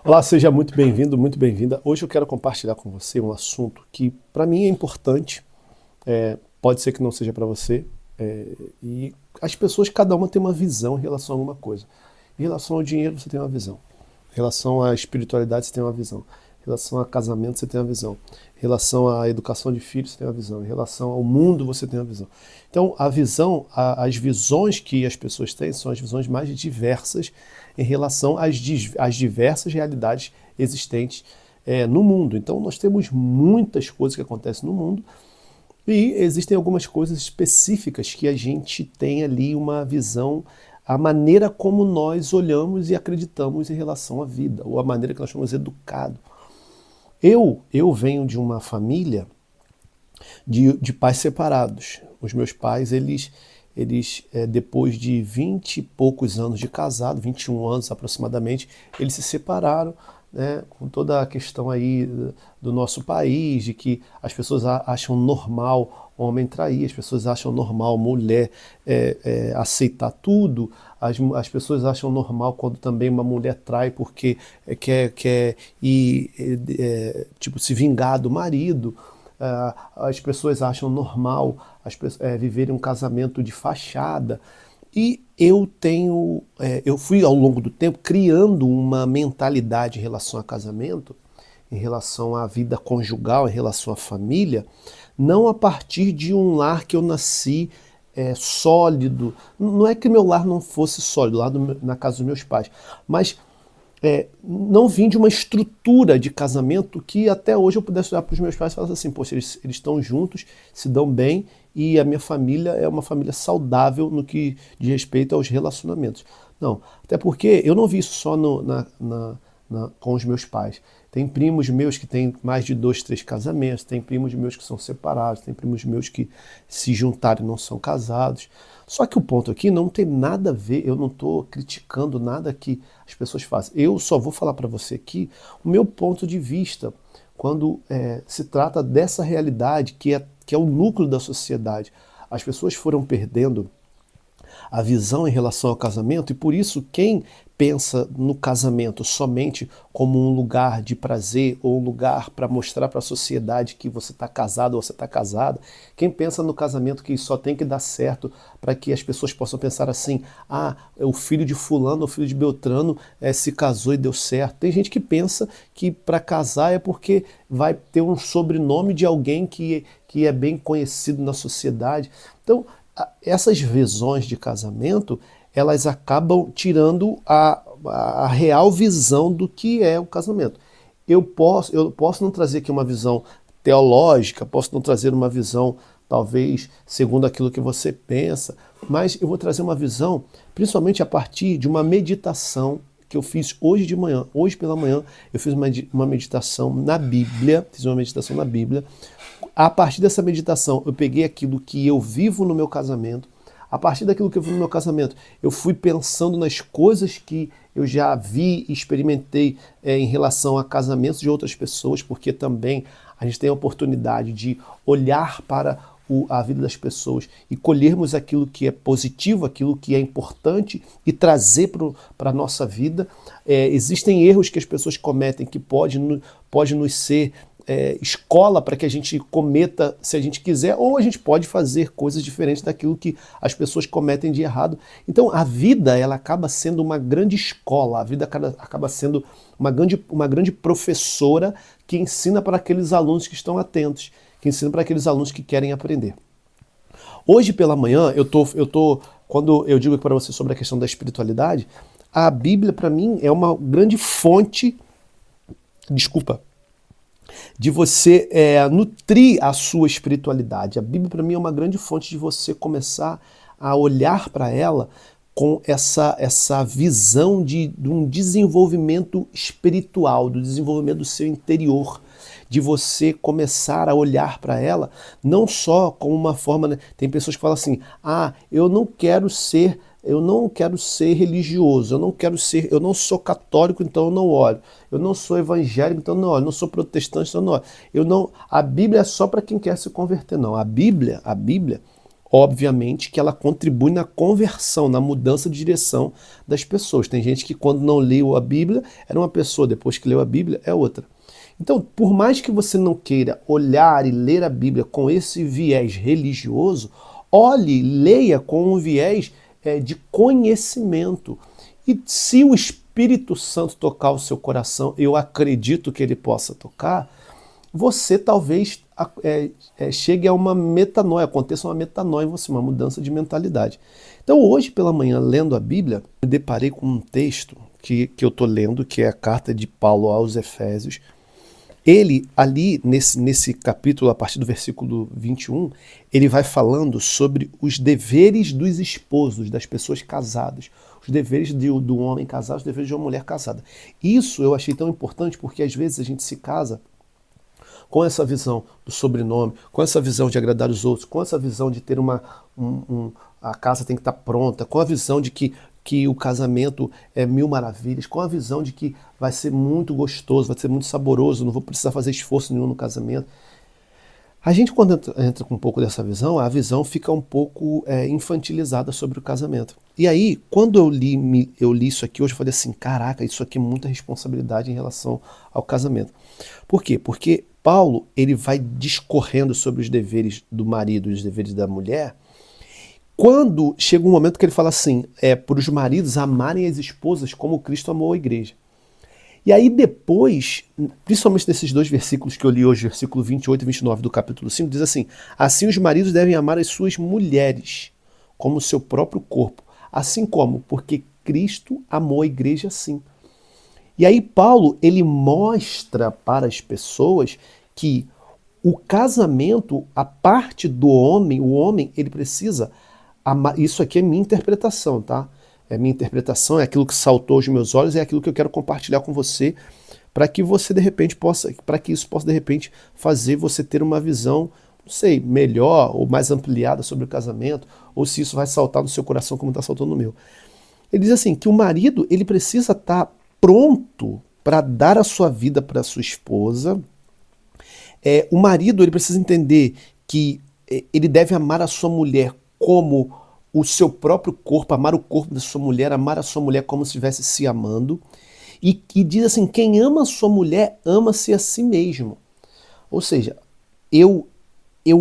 Olá, seja muito bem-vindo, muito bem-vinda. Hoje eu quero compartilhar com você um assunto que para mim é importante, pode ser que não seja para você, e as pessoas, cada uma tem uma visão em relação a alguma coisa. Em relação ao dinheiro, você tem uma visão. Em relação à espiritualidade, você tem uma visão. Em relação a casamento, você tem uma visão. Em relação à educação de filhos, você tem uma visão. Em relação ao mundo, você tem uma visão. Então, a visão, as visões que as pessoas têm são as visões mais diversas em relação às diversas realidades existentes no mundo. Então, nós temos muitas coisas que acontecem no mundo e existem algumas coisas específicas que a gente tem ali uma visão, a maneira como nós olhamos e acreditamos em relação à vida, ou a maneira que nós somos educados. Eu venho de uma família de pais separados. Os meus pais, eles depois de 20 e poucos anos de casado, 21 anos aproximadamente, eles se separaram, né, com toda a questão aí do nosso país, de que as pessoas acham normal homem trair, as pessoas acham normal mulher aceitar tudo, as pessoas acham normal quando também uma mulher trai porque quer ir, tipo, se vingar do marido. As pessoas acham normal viverem um casamento de fachada. E eu fui ao longo do tempo criando uma mentalidade em relação a casamento, em relação à vida conjugal, em relação à família, não a partir de um lar que eu nasci sólido. Não é que meu lar não fosse sólido, lá na casa dos meus pais, mas não vim de uma estrutura de casamento que até hoje eu pudesse olhar para os meus pais e falar assim, poxa, eles estão juntos, se dão bem e a minha família é uma família saudável no que diz respeito aos relacionamentos. Não, até porque eu não vi isso só com os meus pais. Tem primos meus que têm mais de 2, 3 casamentos, tem primos meus que são separados, tem primos meus que se juntaram e não são casados. Só que o ponto aqui não tem nada a ver, eu não estou criticando nada que as pessoas fazem. Eu só vou falar para você aqui o meu ponto de vista quando se trata dessa realidade que é o núcleo da sociedade. As pessoas foram perdendo a visão em relação ao casamento, e por isso quem pensa no casamento somente como um lugar de prazer ou um lugar para mostrar para a sociedade que você está casado ou você está casada, quem pensa no casamento que só tem que dar certo para que as pessoas possam pensar assim, o filho de fulano, o filho de Beltrano se casou e deu certo. Tem gente que pensa que para casar é porque vai ter um sobrenome de alguém que é bem conhecido na sociedade. Então, essas visões de casamento, elas acabam tirando a real visão do que é o casamento. Eu posso não trazer aqui uma visão teológica, posso não trazer uma visão, talvez, segundo aquilo que você pensa, mas eu vou trazer uma visão, principalmente a partir de uma meditação que eu fiz hoje de manhã. Hoje pela manhã eu fiz uma meditação na Bíblia, A partir dessa meditação, eu peguei aquilo que eu vivo no meu casamento. A partir daquilo que eu vivo no meu casamento, eu fui pensando nas coisas que eu já vi e experimentei em relação a casamentos de outras pessoas, porque também a gente tem a oportunidade de olhar para a vida das pessoas e colhermos aquilo que é positivo, aquilo que é importante e trazer para a nossa vida. Existem erros que as pessoas cometem que pode nos ser escola para que a gente cometa se a gente quiser, ou a gente pode fazer coisas diferentes daquilo que as pessoas cometem de errado. Então a vida, ela acaba sendo uma grande escola, a vida acaba sendo uma grande professora que ensina para aqueles alunos que estão atentos, que ensina para aqueles alunos que querem aprender. Hoje pela manhã, quando eu digo para você sobre a questão da espiritualidade, a Bíblia para mim é uma grande fonte, de você nutrir a sua espiritualidade. A Bíblia para mim é uma grande fonte de você começar a olhar para ela com essa visão de um desenvolvimento espiritual, do desenvolvimento do seu interior, de você começar a olhar para ela não só como uma forma, né? Tem pessoas que falam assim, eu não quero ser religioso, eu não sou católico, então eu não oro. Eu não sou evangélico, então eu não oro. Eu não sou protestante, então eu não oro. A Bíblia é só para quem quer se converter, não. A Bíblia, obviamente que ela contribui na conversão, na mudança de direção das pessoas. Tem gente que quando não leu a Bíblia era uma pessoa, depois que leu a Bíblia é outra. Então, por mais que você não queira olhar e ler a Bíblia com esse viés religioso, olhe, leia com um viés de conhecimento. E se o Espírito Santo tocar o seu coração, eu acredito que ele possa tocar, você talvez chegue a uma metanoia, aconteça uma metanoia em você, uma mudança de mentalidade. Então hoje pela manhã, lendo a Bíblia, me deparei com um texto que eu estou lendo, que é a carta de Paulo aos Efésios. Ele, ali, nesse capítulo, a partir do versículo 21, ele vai falando sobre os deveres dos esposos, das pessoas casadas, os deveres do homem casado, os deveres de uma mulher casada. Isso eu achei tão importante porque às vezes a gente se casa com essa visão do sobrenome, com essa visão de agradar os outros, com essa visão de ter a casa tem que estar pronta, com a visão de que o casamento é mil maravilhas, com a visão de que vai ser muito gostoso, vai ser muito saboroso, não vou precisar fazer esforço nenhum no casamento. A gente, quando entra com um pouco dessa visão, a visão fica um pouco infantilizada sobre o casamento. E aí, quando eu li isso aqui hoje, eu falei assim, caraca, isso aqui é muita responsabilidade em relação ao casamento. Por quê? Porque Paulo ele vai discorrendo sobre os deveres do marido e os deveres da mulher, quando chega um momento que ele fala assim, para os maridos amarem as esposas como Cristo amou a igreja. E aí depois, principalmente nesses dois versículos que eu li hoje, versículo 28 e 29 do capítulo 5, diz assim, assim os maridos devem amar as suas mulheres como o seu próprio corpo, assim como, porque Cristo amou a igreja assim. E aí Paulo, ele mostra para as pessoas que o casamento, a parte do homem, o homem, ele precisa amar. Isso aqui é minha interpretação, tá? É minha interpretação, é aquilo que saltou aos meus olhos, é aquilo que eu quero compartilhar com você, para que você de repente possa, para que isso possa de repente fazer você ter uma visão, não sei, melhor ou mais ampliada sobre o casamento, ou se isso vai saltar no seu coração como está saltando no meu. Ele diz assim, que o marido, ele precisa estar pronto para dar a sua vida para sua esposa. O marido, ele precisa entender que ele deve amar a sua mulher como o seu próprio corpo, amar o corpo da sua mulher, amar a sua mulher como se estivesse se amando. E diz assim, quem ama a sua mulher, ama-se a si mesmo. Ou seja, eu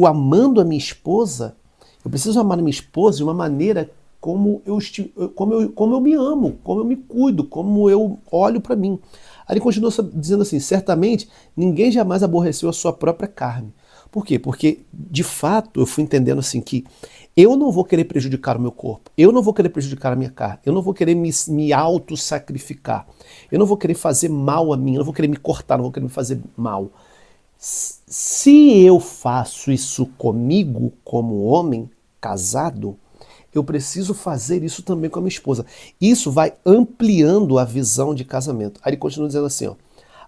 amando a minha esposa, eu preciso amar a minha esposa de uma maneira como eu me amo, como eu me cuido, como eu olho para mim. Aí ele continua dizendo assim, certamente ninguém jamais aborreceu a sua própria carne. Por quê? Porque, de fato, eu fui entendendo assim que eu não vou querer prejudicar o meu corpo, eu não vou querer prejudicar a minha carne, eu não vou querer me auto-sacrificar, eu não vou querer fazer mal a mim, eu não vou querer me cortar, não vou querer me fazer mal. Se eu faço isso comigo, como homem casado, eu preciso fazer isso também com a minha esposa. Isso vai ampliando a visão de casamento. Aí ele continua dizendo assim, ó,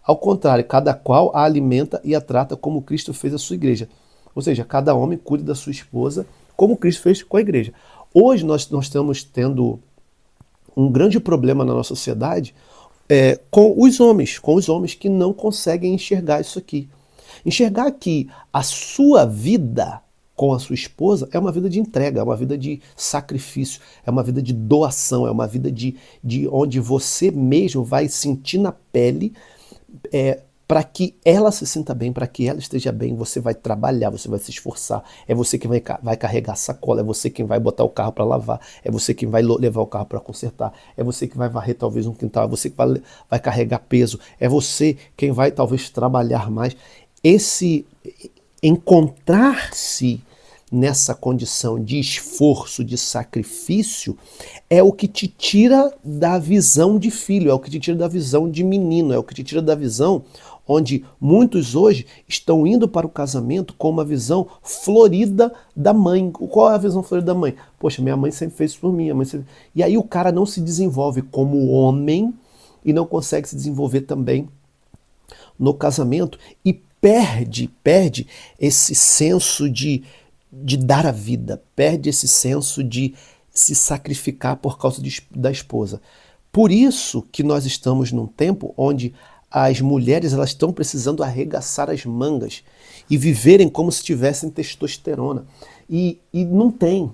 ao contrário, cada qual a alimenta e a trata como Cristo fez a sua igreja. Ou seja, cada homem cuida da sua esposa como Cristo fez com a igreja. Hoje nós estamos tendo um grande problema na nossa sociedade com os homens que não conseguem enxergar isso aqui. Enxergar que a sua vida com a sua esposa é uma vida de entrega, é uma vida de sacrifício, é uma vida de doação, é uma vida de onde você mesmo vai sentir na pele para que ela se sinta bem, para que ela esteja bem, você vai trabalhar, você vai se esforçar, é você quem vai carregar a sacola, é você quem vai botar o carro para lavar, é você quem vai levar o carro para consertar, é você que vai varrer talvez um quintal, é você que vai carregar peso, é você quem vai talvez trabalhar mais. Esse encontrar-se nessa condição de esforço, de sacrifício, é o que te tira da visão de filho, é o que te tira da visão de menino, é o que te tira da visão onde muitos hoje estão indo para o casamento com uma visão florida da mãe. Qual é a visão florida da mãe? Poxa, minha mãe sempre fez isso por mim. E aí o cara não se desenvolve como homem e não consegue se desenvolver também no casamento e perde esse senso de dar a vida, perde esse senso de se sacrificar por causa da esposa. Por isso que nós estamos num tempo onde as mulheres elas estão precisando arregaçar as mangas e viverem como se tivessem testosterona. e não tem,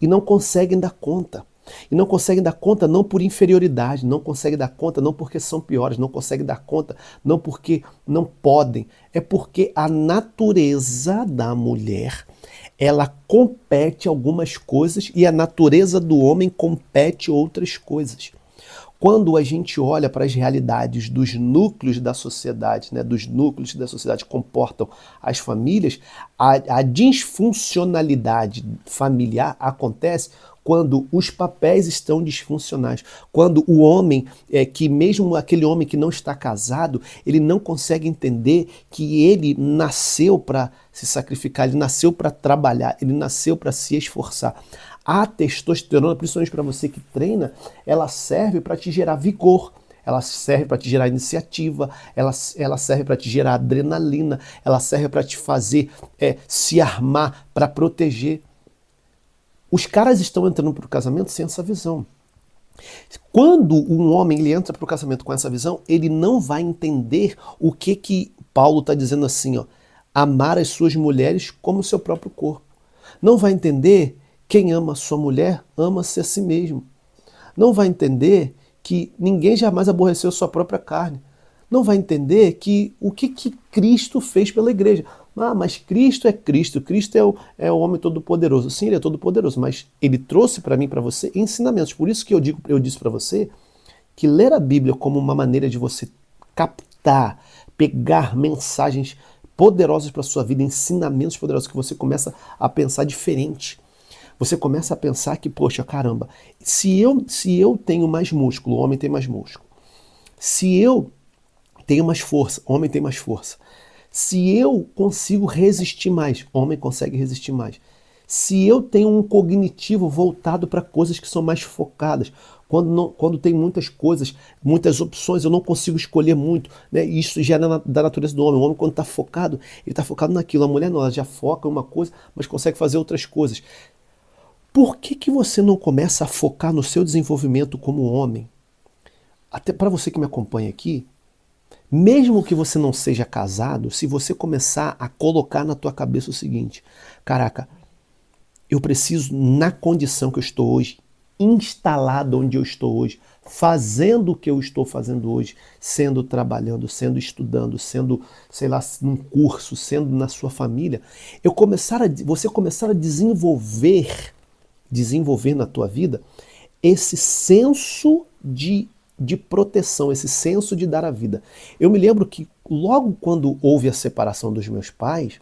e não conseguem dar conta. E não conseguem dar conta não por inferioridade, não conseguem dar conta não porque são piores, não conseguem dar conta não porque não podem, é porque a natureza da mulher, ela compete algumas coisas e a natureza do homem compete outras coisas. Quando a gente olha para as realidades dos núcleos da sociedade, né, dos núcleos da sociedade que comportam as famílias, a disfuncionalidade familiar acontece quando os papéis estão disfuncionais, quando o homem, que mesmo aquele homem que não está casado, ele não consegue entender que ele nasceu para se sacrificar, ele nasceu para trabalhar, ele nasceu para se esforçar. A testosterona, principalmente para você que treina, ela serve para te gerar vigor, ela serve para te gerar iniciativa, ela serve para te gerar adrenalina, ela serve para te fazer se armar, para proteger. Os caras estão entrando para o casamento sem essa visão. Quando um homem ele entra para o casamento com essa visão, ele não vai entender o que Paulo está dizendo assim, ó, amar as suas mulheres como o seu próprio corpo. Não vai entender quem ama a sua mulher, ama-se a si mesmo. Não vai entender que ninguém jamais aborreceu sua própria carne. Não vai entender que o que Cristo fez pela igreja. Ah, mas Cristo é Cristo, Cristo é o homem todo-poderoso. Sim, ele é todo-poderoso, mas ele trouxe para mim e para você ensinamentos. Por isso que eu disse para você que ler a Bíblia como uma maneira de você captar, pegar mensagens poderosas para a sua vida, ensinamentos poderosos, que você começa a pensar diferente. Você começa a pensar que, poxa, caramba, se eu tenho mais músculo, o homem tem mais músculo. Se eu tenho mais força, o homem tem mais força. Se eu consigo resistir mais, o homem consegue resistir mais. Se eu tenho um cognitivo voltado para coisas que são mais focadas, quando tem muitas coisas, muitas opções, eu não consigo escolher muito, né? Isso já é da natureza do homem. O homem, quando está focado, ele está focado naquilo. A mulher não, ela já foca em uma coisa, mas consegue fazer outras coisas. Por que você não começa a focar no seu desenvolvimento como homem? Até para você que me acompanha aqui, mesmo que você não seja casado, se você começar a colocar na tua cabeça o seguinte, caraca, eu preciso, na condição que eu estou hoje, instalado onde eu estou hoje, fazendo o que eu estou fazendo hoje, sendo trabalhando, sendo estudando, sendo, sei lá, num curso, sendo na sua família, você começar a desenvolver na tua vida esse senso de proteção, esse senso de dar a vida. Eu me lembro que logo quando houve a separação dos meus pais,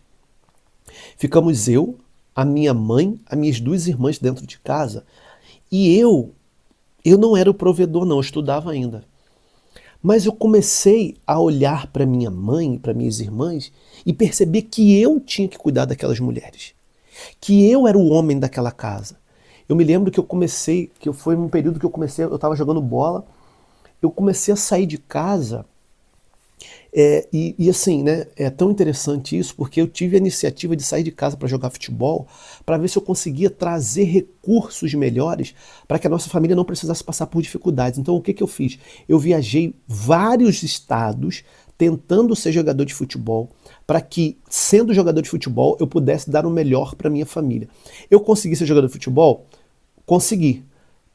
ficamos eu, a minha mãe, as minhas duas irmãs dentro de casa, e eu não era o provedor não, eu estudava ainda. Mas eu comecei a olhar para minha mãe, para minhas irmãs, e perceber que eu tinha que cuidar daquelas mulheres, que eu era o homem daquela casa. Eu me lembro que foi um período que eu estava jogando bola, eu comecei a sair de casa, e assim, né, é tão interessante isso, porque eu tive a iniciativa de sair de casa para jogar futebol, para ver se eu conseguia trazer recursos melhores para que a nossa família não precisasse passar por dificuldades. Então o que eu fiz? Eu viajei vários estados tentando ser jogador de futebol, para que, sendo jogador de futebol, eu pudesse dar o melhor para minha família. Eu consegui ser jogador de futebol? Consegui.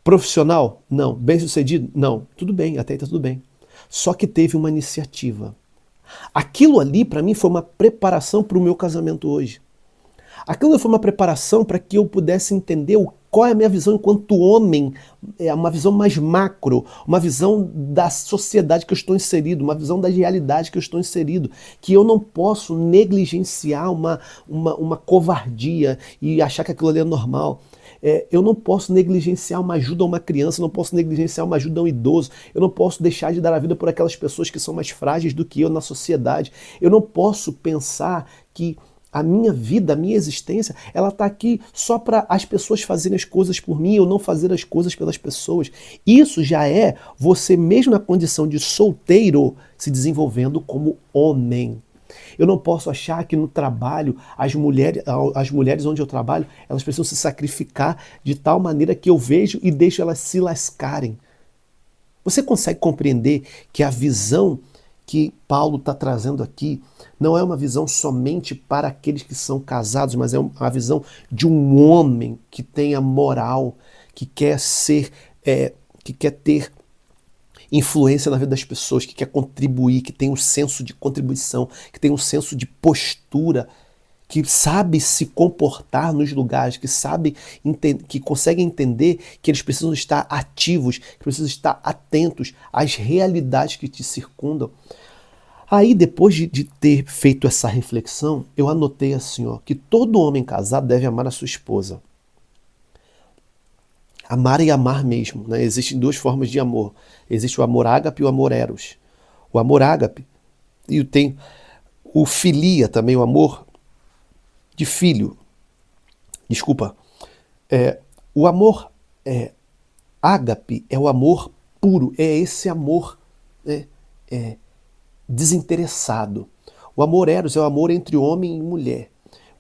Profissional? Não. Bem-sucedido? Não. Tudo bem, até aí tá tudo bem. Só que teve uma iniciativa. Aquilo ali, para mim, foi uma preparação para o meu casamento hoje. Aquilo foi uma preparação para que eu pudesse entender qual é a minha visão enquanto homem, uma visão mais macro, uma visão da sociedade que eu estou inserido, uma visão da realidade que eu estou inserido, que eu não posso negligenciar uma covardia e achar que aquilo ali é normal. Eu não posso negligenciar uma ajuda a uma criança, eu não posso negligenciar uma ajuda a um idoso, eu não posso deixar de dar a vida por aquelas pessoas que são mais frágeis do que eu na sociedade. Eu não posso pensar que a minha vida, a minha existência, ela está aqui só para as pessoas fazerem as coisas por mim, ou não fazer as coisas pelas pessoas. Isso já é você, mesmo na condição de solteiro, se desenvolvendo como homem. Eu não posso achar que no trabalho, as mulheres onde eu trabalho, elas precisam se sacrificar de tal maneira que eu vejo e deixo elas se lascarem. Você consegue compreender que a visão que Paulo está trazendo aqui não é uma visão somente para aqueles que são casados, mas é uma visão de um homem que tenha moral, que quer ser, que quer ter influência na vida das pessoas, que quer contribuir, que tem um senso de contribuição, que tem um senso de postura, que sabe se comportar nos lugares, que sabe, que consegue entender que eles precisam estar ativos, que precisam estar atentos às realidades que te circundam. Aí, depois de ter feito essa reflexão, eu anotei assim, ó, que todo homem casado deve amar a sua esposa. Amar e amar mesmo, né? Existem duas formas de amor. Existe o amor ágape e o amor eros. O amor ágape, e tem o filia também, o amor de filho. Desculpa. O amor ágape é o amor puro, é esse amor desinteressado. O amor eros é o amor entre homem e mulher.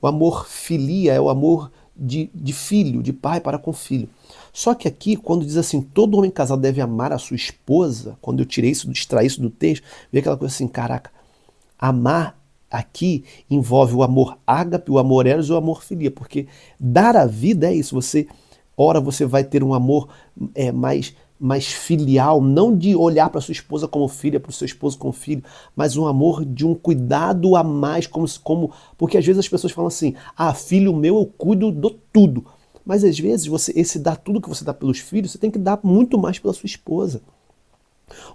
O amor filia é o amor de filho, de pai para com filho. Só que aqui, quando diz assim, todo homem casado deve amar a sua esposa, quando eu extraí isso do texto, veio aquela coisa assim, caraca, amar aqui envolve o amor ágape, o amor eros e o amor filia, porque dar a vida é isso, ora você vai ter um amor mais filial, não de olhar para sua esposa como filha, para o seu esposo como filho, mas um amor de um cuidado a mais, porque às vezes as pessoas falam assim, filho meu, eu cuido de tudo. Mas às vezes, esse dar tudo que você dá pelos filhos, você tem que dar muito mais pela sua esposa.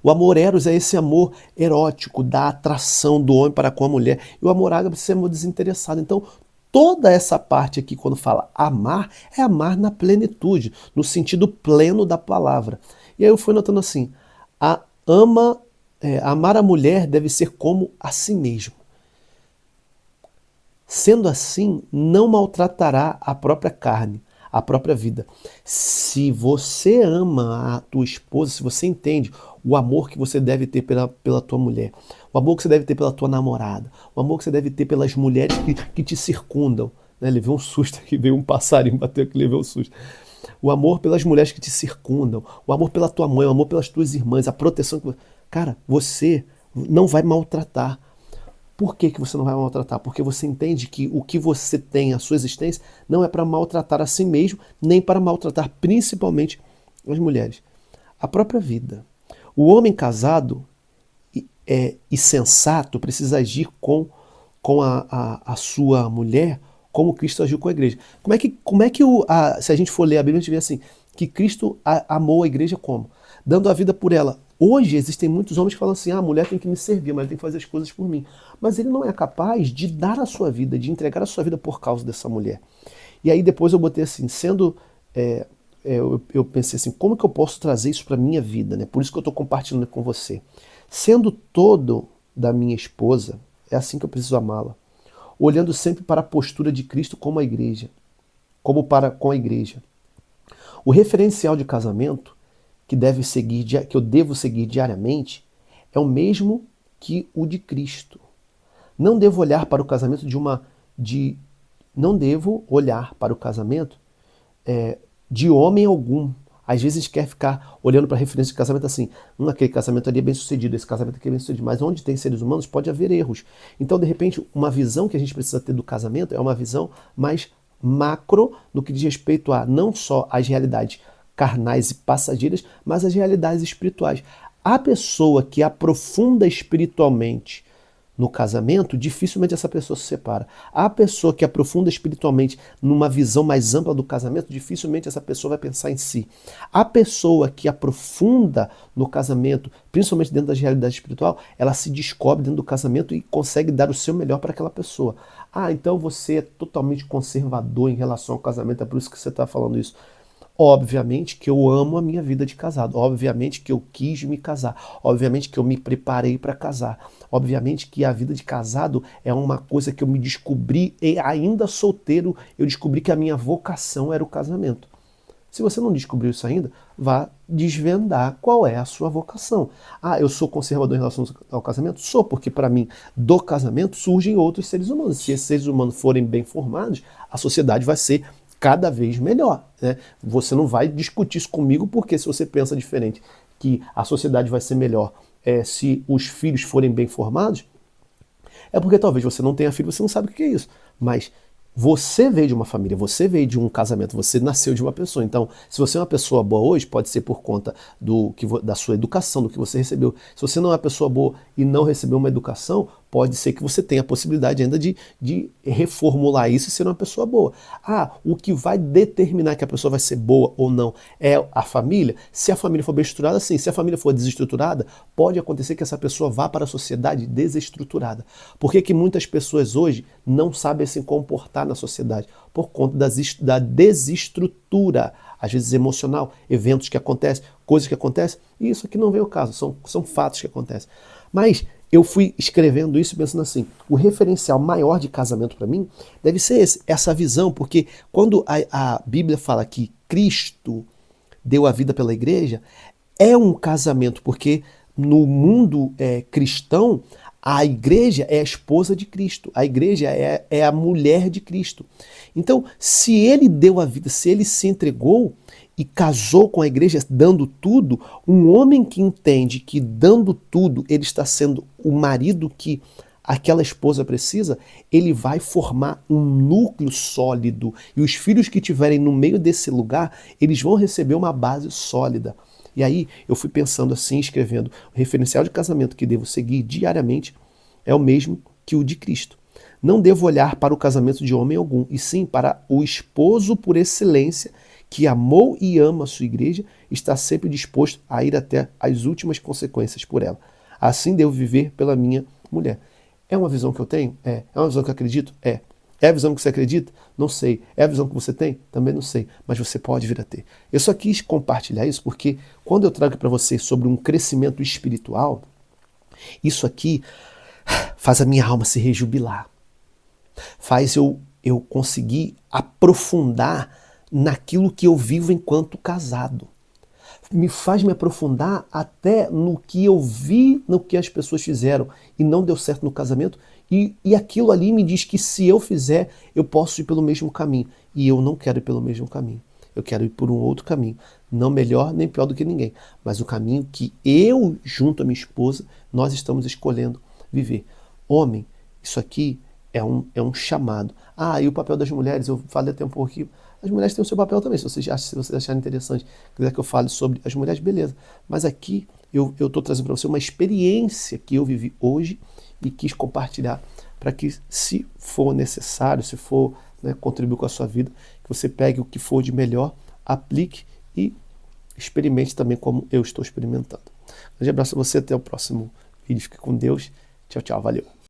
O amor eros é esse amor erótico, da atração do homem para com a mulher. E o amor ágape é esse amor desinteressado. Então, toda essa parte aqui, quando fala amar, é amar na plenitude, no sentido pleno da palavra. E aí eu fui notando assim, amar a mulher deve ser como a si mesmo. Sendo assim, não maltratará a própria carne, a própria vida. Se você ama a tua esposa, se você entende o amor que você deve ter pela tua mulher, o amor que você deve ter pela tua namorada, o amor que você deve ter pelas mulheres que te circundam, né? Levei um susto aqui, veio um passarinho, bateu aqui, levei um susto. O amor pelas mulheres que te circundam, o amor pela tua mãe, o amor pelas tuas irmãs, a proteção que cara, você não vai maltratar. Por que você não vai maltratar? Porque você entende que o que você tem, a sua existência, não é para maltratar a si mesmo, nem para maltratar principalmente as mulheres. A própria vida. O homem casado e sensato precisa agir com a sua mulher como Cristo agiu com a igreja. Como é que se a gente for ler a Bíblia, a gente vê assim, que Cristo amou a igreja como? Dando a vida por ela. Hoje existem muitos homens que falam assim, a mulher tem que me servir, mas tem que fazer as coisas por mim. Mas ele não é capaz de dar a sua vida, de entregar a sua vida por causa dessa mulher. E aí depois eu botei assim, eu pensei assim, como que eu posso trazer isso para a minha vida? Né? Por isso que eu estou compartilhando com você. Sendo todo da minha esposa, é assim que eu preciso amá-la. Olhando sempre para a postura de Cristo como a igreja. Com a igreja. O referencial de casamento que eu devo seguir diariamente é o mesmo que o de Cristo. Não devo olhar para o casamento não devo olhar para o casamento de homem algum. Às vezes a gente quer ficar olhando para a referência de casamento assim, aquele casamento ali é bem sucedido, esse casamento aqui é bem sucedido, mas onde tem seres humanos pode haver erros. Então, de repente, uma visão que a gente precisa ter do casamento é uma visão mais macro no que diz respeito a não só as realidades carnais e passageiras, mas as realidades espirituais. A pessoa que aprofunda espiritualmente no casamento, dificilmente essa pessoa se separa. A pessoa que aprofunda espiritualmente numa visão mais ampla do casamento, dificilmente essa pessoa vai pensar em si. A pessoa que aprofunda no casamento, principalmente dentro da realidade espiritual, ela se descobre dentro do casamento e consegue dar o seu melhor para aquela pessoa. Então você é totalmente conservador em relação ao casamento, é por isso que você está falando isso. Obviamente que eu amo a minha vida de casado, obviamente que eu quis me casar, obviamente que eu me preparei para casar, obviamente que a vida de casado é uma coisa que eu me descobri, e ainda solteiro, eu descobri que a minha vocação era o casamento. Se você não descobriu isso ainda, vá desvendar qual é a sua vocação. Eu sou conservador em relação ao casamento? Sou, porque para mim, do casamento surgem outros seres humanos. Se esses seres humanos forem bem formados, a sociedade vai ser cada vez melhor. Né? Você não vai discutir isso comigo, porque se você pensa diferente, que a sociedade vai ser melhor se os filhos forem bem formados, é porque talvez você não tenha filho, você não sabe o que é isso. Mas você veio de uma família, você veio de um casamento, você nasceu de uma pessoa. Então, se você é uma pessoa boa hoje, pode ser por conta da sua educação, do que você recebeu. Se você não é uma pessoa boa e não recebeu uma educação, pode ser que você tenha a possibilidade ainda de reformular isso e ser uma pessoa boa. O que vai determinar que a pessoa vai ser boa ou não é a família? Se a família for bem estruturada, sim. Se a família for desestruturada, pode acontecer que essa pessoa vá para a sociedade desestruturada. Por que que muitas pessoas hoje não sabem se comportar na sociedade? Por conta da desestrutura, às vezes emocional, eventos que acontecem, coisas que acontecem, e isso aqui não vem ao caso, são fatos que acontecem. Mas eu fui escrevendo isso pensando assim, o referencial maior de casamento para mim deve ser essa visão, porque quando a Bíblia fala que Cristo deu a vida pela igreja, é um casamento, porque no mundo cristão, a igreja é a esposa de Cristo, a igreja é a mulher de Cristo. Então, se ele deu a vida, se ele se entregou e casou com a igreja dando tudo, um homem que entende que dando tudo ele está sendo o marido que aquela esposa precisa, ele vai formar um núcleo sólido. E os filhos que estiverem no meio desse lugar, eles vão receber uma base sólida. E aí eu fui pensando assim, escrevendo, o referencial de casamento que devo seguir diariamente é o mesmo que o de Cristo. Não devo olhar para o casamento de homem algum, e sim para o esposo por excelência, que amou e ama a sua igreja, está sempre disposto a ir até as últimas consequências por ela. Assim devo viver pela minha mulher. É uma visão que eu tenho? É. É uma visão que eu acredito? É. É a visão que você acredita? Não sei. É a visão que você tem? Também não sei. Mas você pode vir a ter. Eu só quis compartilhar isso porque quando eu trago para você sobre um crescimento espiritual, isso aqui faz a minha alma se rejubilar. Faz eu conseguir aprofundar naquilo que eu vivo enquanto casado. Me faz me aprofundar até no que eu vi, no que as pessoas fizeram e não deu certo no casamento. E aquilo ali me diz que se eu fizer, eu posso ir pelo mesmo caminho. E eu não quero ir pelo mesmo caminho. Eu quero ir por um outro caminho. Não melhor nem pior do que ninguém. Mas o caminho que eu, junto à minha esposa, nós estamos escolhendo viver. Homem, isso aqui é um chamado. E o papel das mulheres, eu falei até um pouco aqui. As mulheres têm o seu papel também, se vocês acharem interessante, quiser que eu fale sobre as mulheres, beleza. Mas aqui eu estou trazendo para você uma experiência que eu vivi hoje e quis compartilhar para que, se for necessário, se for contribuir com a sua vida, que você pegue o que for de melhor, aplique e experimente também como eu estou experimentando. Um grande abraço a você, até o próximo vídeo. Fique com Deus. Tchau, tchau. Valeu.